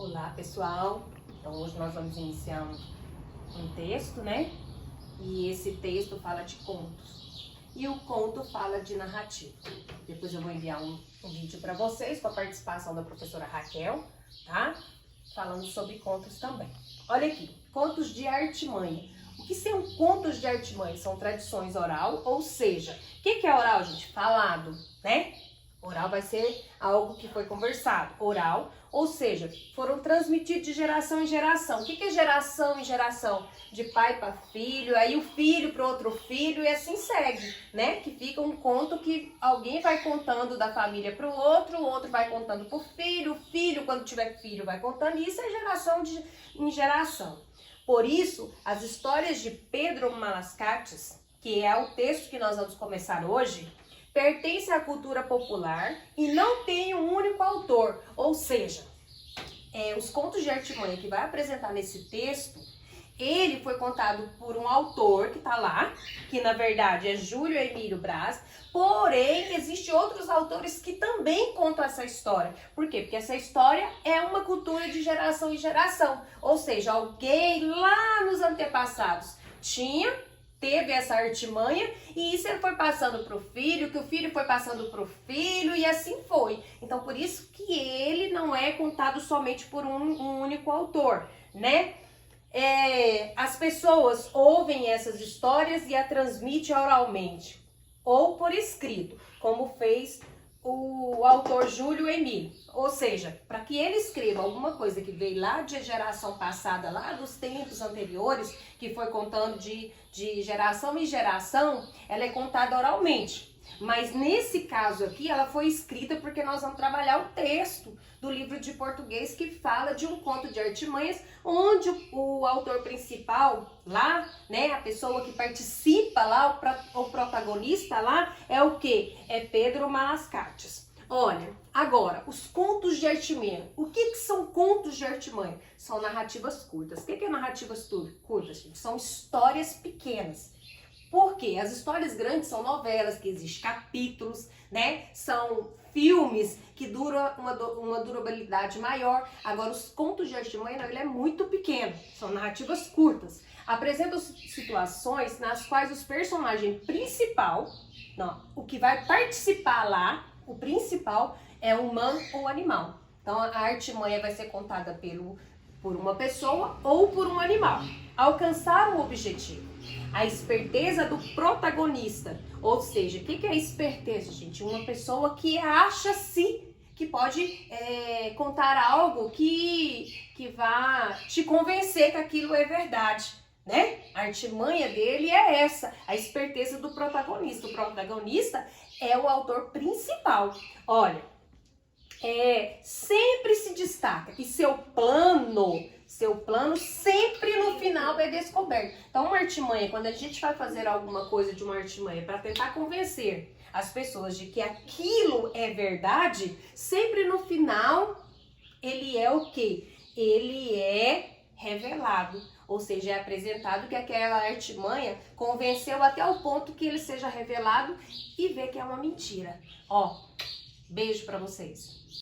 Olá, pessoal! Então hoje nós vamos iniciar um texto, né? E esse texto fala de contos. E o conto fala de narrativa. Depois eu vou enviar um vídeo para vocês com a participação da professora Raquel, tá? Falando sobre contos também. Olha aqui, contos de artimanha. O que são contos de artimanha? São tradições oral, ou seja, o que é oral, gente? Falado, né? Oral vai ser algo que foi conversado. Oral, ou seja, foram transmitidos de geração em geração. O que é geração em geração? De pai para filho, aí o filho para outro filho e assim segue, né? Que fica um conto que alguém vai contando da família para o outro vai contando para o filho, quando tiver filho, vai contando. E isso é geração em geração. Por isso, as histórias de Pedro Malascates, que é o texto que nós vamos começar hoje, pertence à cultura popular e não tem um único autor. Ou seja, os contos de artimanha que vai apresentar nesse texto, ele foi contado por um autor que está lá, que na verdade é Júlio Emílio Braz, porém existem outros autores que também contam essa história. Por quê? Porque essa história é uma cultura de geração em geração. Ou seja, alguém lá nos antepassados teve essa artimanha e isso ele foi passando para o filho, que o filho foi passando para o filho e assim foi. Então, por isso que ele não é contado somente por um único autor, né? As pessoas ouvem essas histórias e a transmitem oralmente ou por escrito, como fez o autor Júlio Emílio. Ou seja, para que ele escreva alguma coisa que veio lá de geração passada, lá dos tempos anteriores, que foi contando de geração em geração, ela é contada oralmente. Mas nesse caso aqui, ela foi escrita porque nós vamos trabalhar o texto do livro de português que fala de um conto de artimanhas, onde o autor principal lá, né, a pessoa que participa lá, o protagonista lá, é o quê? É Pedro Malascates. Olha, agora, os contos de artimanha. O que são contos de artimanha? São narrativas curtas. O que é narrativas curtas, gente? São histórias pequenas. Por quê? As histórias grandes são novelas, que existem capítulos, né? São filmes que duram uma durabilidade maior. Agora, os contos de artimanha, não, ele é muito pequeno. São narrativas curtas. Apresentam situações nas quais os personagens principal, o que vai participar lá, o principal é humano ou animal. Então, a artimanha vai ser contada por uma pessoa ou por um animal. Alcançar um objetivo. A esperteza do protagonista. Ou seja, o que é esperteza, gente? Uma pessoa que acha-se que pode contar algo que vá te convencer que aquilo é verdade, né? A artimanha dele é essa, a esperteza do protagonista. O protagonista é o autor principal. Olha, sempre se destaca que seu plano sempre no final é descoberto. Então, uma artimanha, quando a gente vai fazer alguma coisa de uma artimanha para tentar convencer as pessoas de que aquilo é verdade, sempre no final ele é o quê? Ele é revelado, ou seja, é apresentado que aquela artimanha convenceu até o ponto que ele seja revelado e vê que é uma mentira. Ó, beijo para vocês.